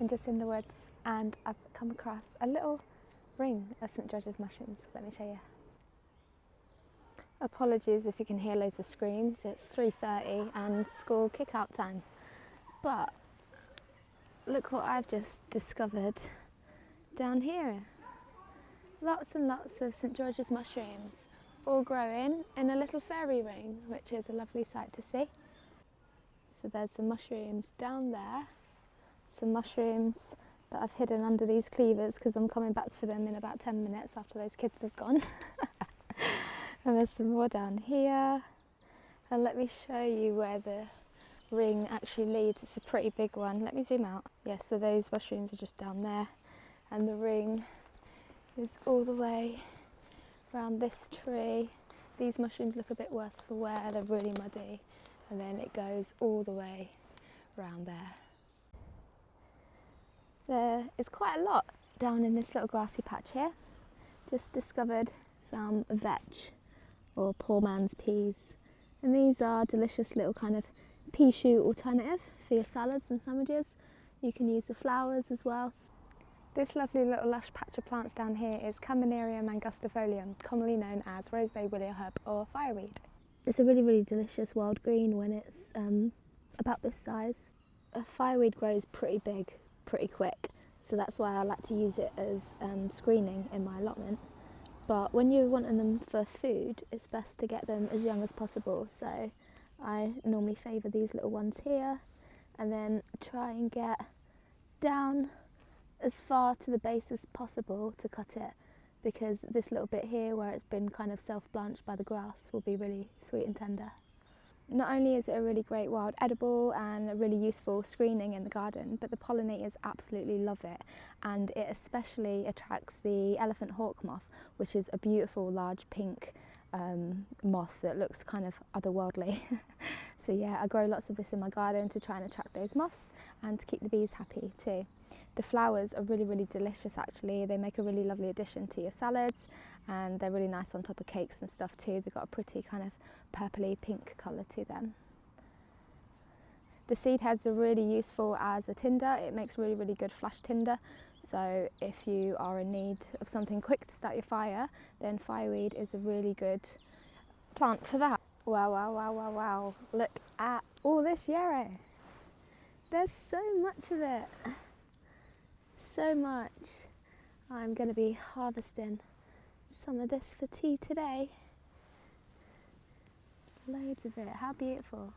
and just in the woods, and I've come across a little ring of St George's mushrooms. Let me show you. Apologies if you can hear loads of screams. It's 3:30 and school kick-out time. But look what I've just discovered down here. Lots and lots of St George's mushrooms, all growing in a little fairy ring, which is a lovely sight to see. So there's some mushrooms down there, some mushrooms that I've hidden under these cleavers because I'm coming back for them in about 10 minutes after those kids have gone. And there's some more down here. And let me show you where the ring actually leads. It's a pretty big one. Let me zoom out. Yeah, so those mushrooms are just down there, and the ring is all the way around this tree. These mushrooms look a bit worse for wear, they're really muddy, and then it goes all the way around there. There is quite a lot down in this little grassy patch here. Just discovered some vetch, or poor man's peas, and these are delicious little kind of pea shoot alternative for your salads and sandwiches. You can use the flowers as well. This lovely little lush patch of plants down here is Caminarium angustifolium, commonly known as rosebay willow herb or fireweed. It's a really delicious wild green when it's about this size. A fireweed grows pretty big, pretty quick, so that's why I like to use it as screening in my allotment. But when you're wanting them for food, it's best to get them as young as possible. So I normally favour these little ones here, and then try and get down as far to the base as possible to cut it, because this little bit here where it's been kind of self-blanched by the grass will be really sweet and tender. Not only is it a really great wild edible and a really useful screening in the garden, but the pollinators absolutely love it, and it especially attracts the elephant hawk moth, which is a beautiful large pink moth that looks kind of otherworldly. So yeah, I grow lots of this in my garden to try and attract those moths and to keep the bees happy too. The flowers are really delicious actually. They make a really lovely addition to your salads, and they're really nice on top of cakes and stuff too. They've got a pretty kind of purpley pink colour to them. The seed heads are really useful as a tinder. It makes really good flash tinder. So if you are in need of something quick to start your fire, then fireweed is a really good plant for that. Wow. Look at all this yarrow. There's so much of it. So much. I'm going to be harvesting some of this for tea today. Loads of it. How beautiful.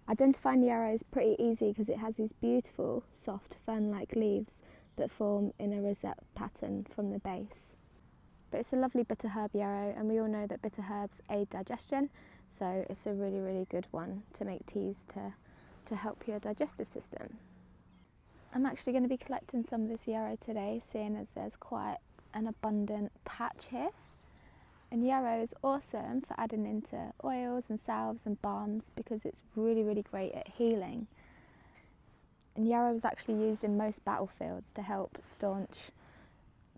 Identifying yarrow is pretty easy because it has these beautiful soft fern-like leaves that form in a rosette pattern from the base. But it's a lovely bitter herb yarrow, and we all know that bitter herbs aid digestion, so it's a really good one to make teas to help your digestive system. I'm actually going to be collecting some of this yarrow today, seeing as there's quite an abundant patch here. And yarrow is awesome for adding into oils and salves and balms because it's really great at healing. And yarrow is actually used in most battlefields to help staunch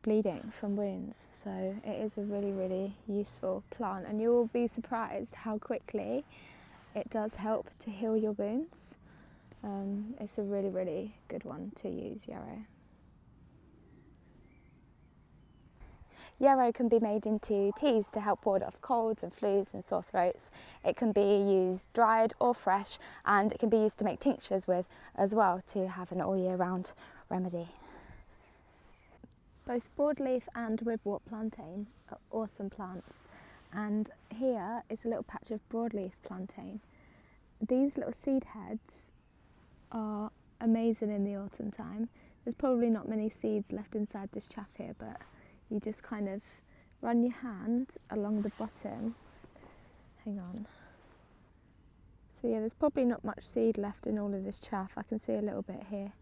bleeding from wounds. So it is a really useful plant, and you will be surprised how quickly it does help to heal your wounds. It's a really good one to use, yarrow. Yarrow can be made into teas to help ward off colds and flus and sore throats. It can be used dried or fresh, and it can be used to make tinctures with as well to have an all year round remedy. Both broadleaf and ribwort plantain are awesome plants, and here is a little patch of broadleaf plantain. These little seed heads are amazing in the autumn time. There's probably not many seeds left inside this chaff here, but you just kind of run your hand along the bottom. Hang on. So yeah, there's probably not much seed left in all of this chaff. I can see a little bit here.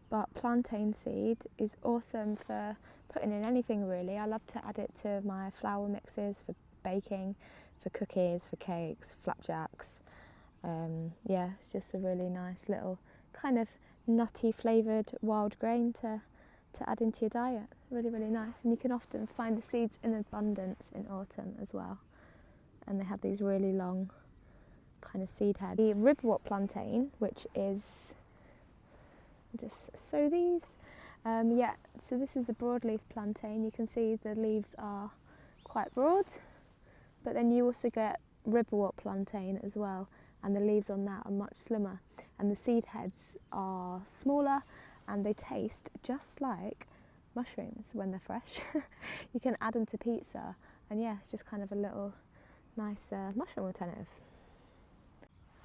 But plantain seed is awesome for putting in anything really. I love to add it to my flour mixes for baking, for cookies, for cakes, flapjacks. Yeah, it's just a really nice little kind of nutty flavoured wild grain to add into your diet. Really nice, and you can often find the seeds in abundance in autumn as well. And they have these really long kind of seed head. The ribwort plantain, which is, just sow these. Yeah, so this is the broadleaf plantain. You can see the leaves are quite broad, but then you also get ribwort plantain as well, and the leaves on that are much slimmer, and the seed heads are smaller, and they taste just like mushrooms when they're fresh. You can add them to pizza, and yeah, it's just kind of a little nice mushroom alternative.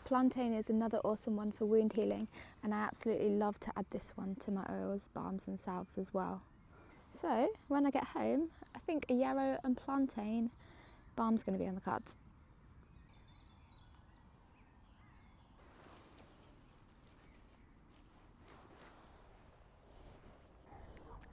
Plantain is another awesome one for wound healing, and I absolutely love to add this one to my oils, balms and salves as well. So when I get home, I think a yarrow and plantain balm's going to be on the cards.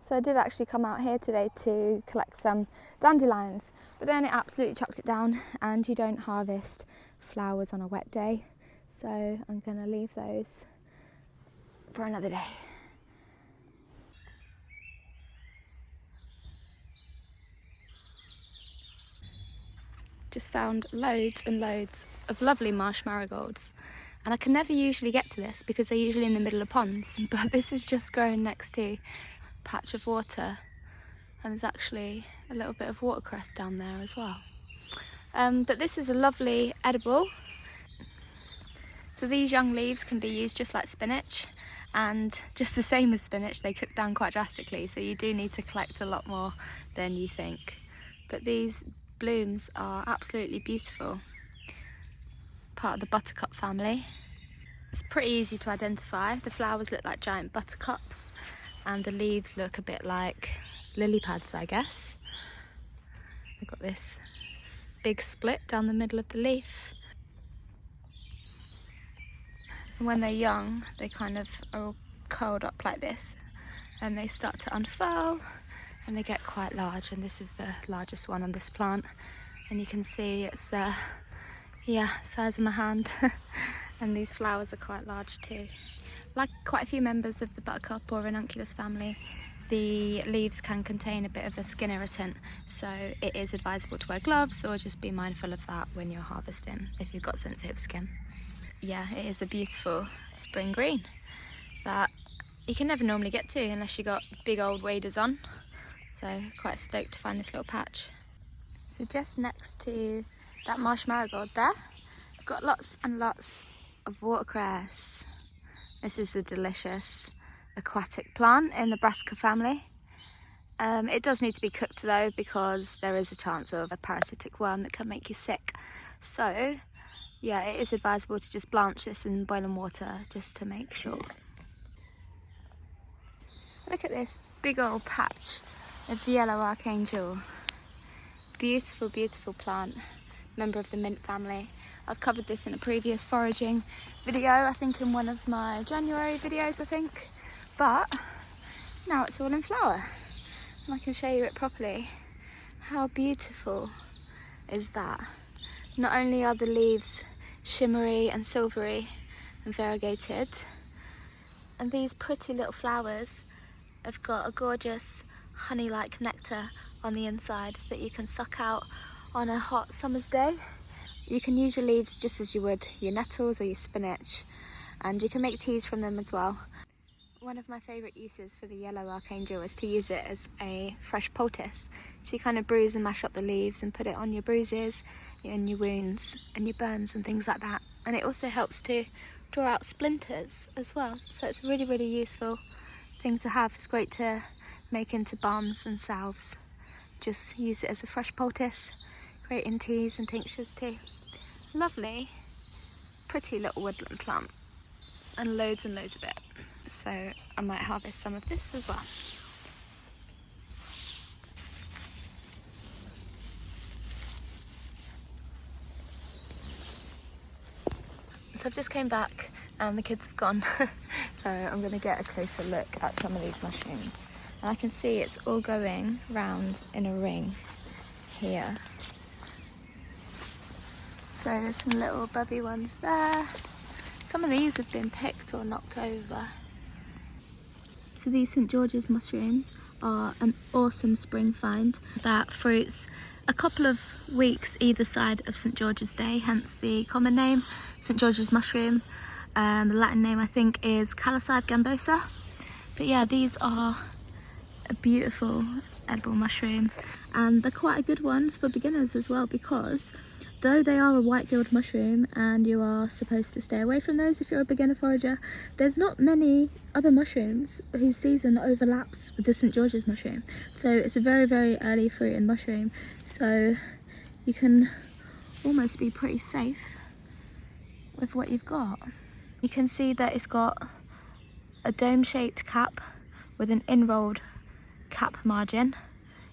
So I did actually come out here today to collect some dandelions, but then it absolutely chucked it down, and you don't harvest flowers on a wet day. So I'm going to leave those for another day. Just found loads and loads of lovely marsh marigolds, and I can never usually get to this because they're usually in the middle of ponds, but this is just growing next to a patch of water, and there's actually a little bit of watercress down there as well. But this is a lovely edible. So these young leaves can be used just like spinach, and just the same as spinach, they cook down quite drastically, so you do need to collect a lot more than you think. But these blooms are absolutely beautiful, part of the buttercup family. It's pretty easy to identify. The flowers look like giant buttercups, and the leaves look a bit like lily pads, I guess. They've got this big split down the middle of the leaf. And when they're young, they kind of are all curled up like this, and they start to unfurl, and they get quite large, and this is the largest one on this plant, and you can see it's size of my hand. And these flowers are quite large too. Like quite a few members of the buttercup or ranunculus family, the leaves can contain a bit of a skin irritant, so it is advisable to wear gloves or just be mindful of that when you're harvesting if you've got sensitive skin. Yeah, it is a beautiful spring green that you can never normally get to unless you got big old waders on, so quite stoked to find this little patch. So just next to that marsh marigold there, I've got lots and lots of watercress. This is the delicious aquatic plant in the brassica family. It does need to be cooked though, because there is a chance of a parasitic worm that can make you sick. So yeah, it is advisable to just blanch this in boiling water just to make sure. Look at this big old patch of yellow archangel. Beautiful, beautiful plant, member of the mint family. I've covered this in a previous foraging video, I think in one of my January videos, I think. But now it's all in flower, and I can show you it properly. How beautiful is that? Not only are the leaves shimmery and silvery and variegated, and these pretty little flowers have got a gorgeous honey-like nectar on the inside that you can suck out on a hot summer's day. You can use your leaves just as you would your nettles or your spinach, and you can make teas from them as well. One of my favourite uses for the yellow archangel is to use it as a fresh poultice. So you kind of bruise and mash up the leaves and put it on your bruises and your wounds and your burns and things like that. And it also helps to draw out splinters as well. So it's a really, really useful thing to have. It's great to make into balms and salves. Just use it as a fresh poultice, great in teas and tinctures too. Lovely, pretty little woodland plant, and loads of it. So I might harvest some of this as well. So I've just came back and the kids have gone. So I'm going to get a closer look at some of these mushrooms. And I can see it's all going round in a ring here. So there's some little bubby ones there. Some of these have been picked or knocked over. So these St. George's mushrooms are an awesome spring find that fruits a couple of weeks either side of St George's Day, hence the common name, St George's mushroom. The Latin name I think is CALOCYBE gambosa. But yeah, these are a beautiful edible mushroom, and they're quite a good one for beginners as well, because though they are a white-gilled mushroom and you are supposed to stay away from those if you're a beginner forager, there's not many other mushrooms whose season overlaps with the St George's mushroom. So it's a very, very early fruit and mushroom, so you can almost be pretty safe with what you've got. You can see that it's got a dome-shaped cap with an in-rolled cap margin.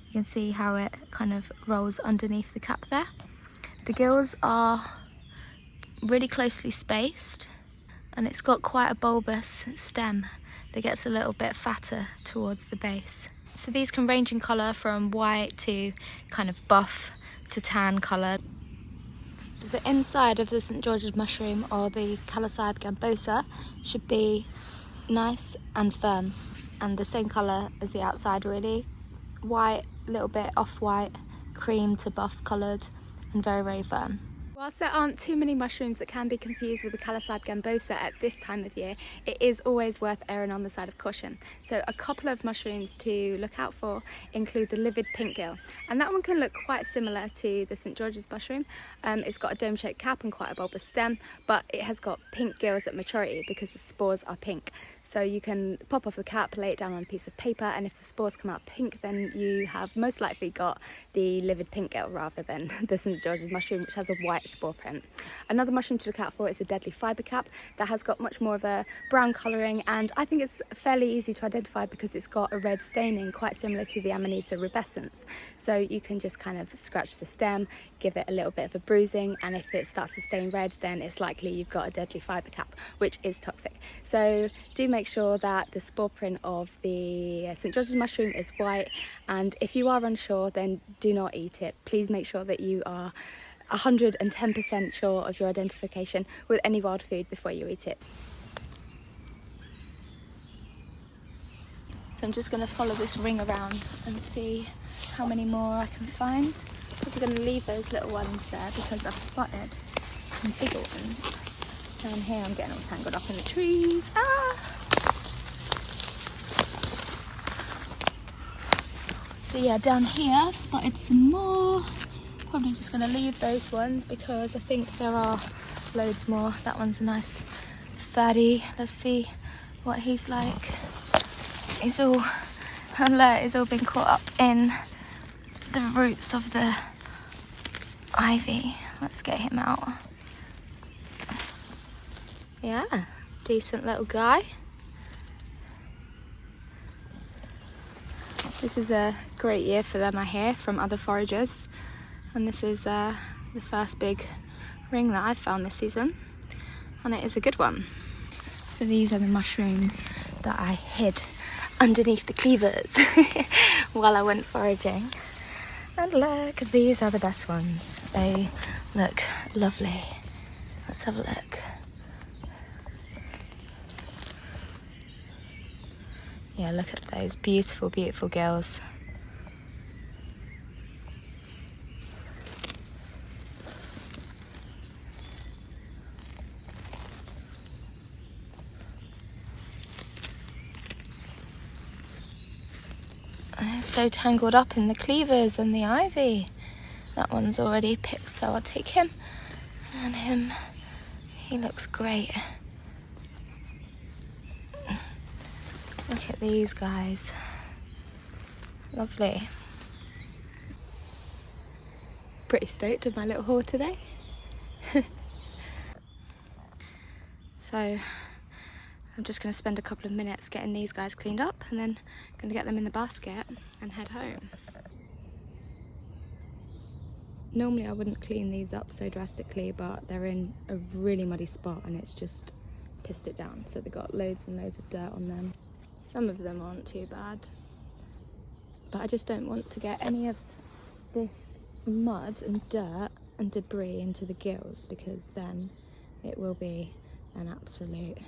You can see how it kind of rolls underneath the cap there. The gills are really closely spaced, and it's got quite a bulbous stem that gets a little bit fatter towards the base. So these can range in colour from white to kind of buff to tan colour. So the inside of the St George's mushroom, or the CALOCYBE gambosa, should be nice and firm, and the same colour as the outside really. White, a little bit off-white, cream to buff coloured, and very, very firm. Whilst there aren't too many mushrooms that can be confused with the CALOCYBE gambosa at this time of year, it is always worth erring on the side of caution. So a couple of mushrooms to look out for include the livid pink gill, and that one can look quite similar to the St George's mushroom. It's got a dome-shaped cap and quite a bulbous stem, but it has got pink gills at maturity because the spores are pink. So you can pop off the cap, lay it down on a piece of paper, and if the spores come out pink, then you have most likely got the livid pink gill rather than the St George's mushroom, which has a white spore print. Another mushroom to look out for is a deadly fibre cap that has got much more of a brown colouring, and I think it's fairly easy to identify because it's got a red staining quite similar to the Amanita rubescens. So you can just kind of scratch the stem, give it a little bit of a bruising, and if it starts to stain red, then it's likely you've got a deadly fibre cap, which is toxic. So do make sure that the spore print of the St George's mushroom is white, and if you are unsure, then do not eat it. Please make sure that you are 110% sure of your identification with any wild food before you eat it. So I'm just going to follow this ring around and see how many more I can find. I'm going to leave those little ones there because I've spotted some bigger ones. Down here I'm getting all tangled up in the trees. So yeah, down here I've spotted some more. Probably just going to leave those ones because I think there are loads more. That one's a nice fatty. Let's see what he's like. He's all alert, he's all been caught up in the roots of the ivy. Let's get him out. Yeah, decent little guy. This is a great year for them, I hear, from other foragers. And this is the first big ring that I've found this season. And it is a good one. So these are the mushrooms that I hid underneath the cleavers while I went foraging. And look, these are the best ones. They look lovely. Let's have a look. Yeah, look at those beautiful, beautiful gills. They're so tangled up in the cleavers and the ivy. That one's already picked, so I'll take him. And him, he looks great. Look at these guys. Lovely. Pretty stoked with my little haul today. So I'm just going to spend a couple of minutes getting these guys cleaned up, and then I'm going to get them in the basket and head home. Normally I wouldn't clean these up so drastically, but they're in a really muddy spot and it's just pissed it down. So they've got loads and loads of dirt on them. Some of them aren't too bad, but I just don't want to get any of this mud and dirt and debris into the gills, because then it will be an absolute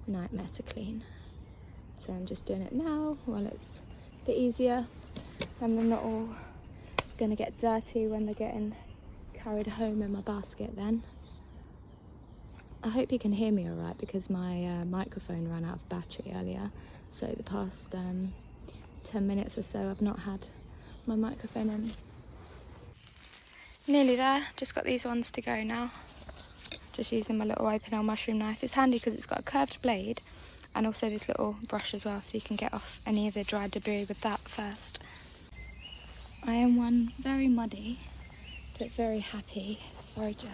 nightmare to clean. So I'm just doing it now while it's a bit easier and they're not all gonna get dirty when they're getting carried home in my basket then. I hope you can hear me all right because my microphone ran out of battery earlier. So the past 10 minutes or so I've not had my microphone in. Nearly there, just got these ones to go now. Just using my little open-air mushroom knife. It's handy because it's got a curved blade and also this little brush as well, so you can get off any of the dried debris with that first. I am one very muddy but very happy forager.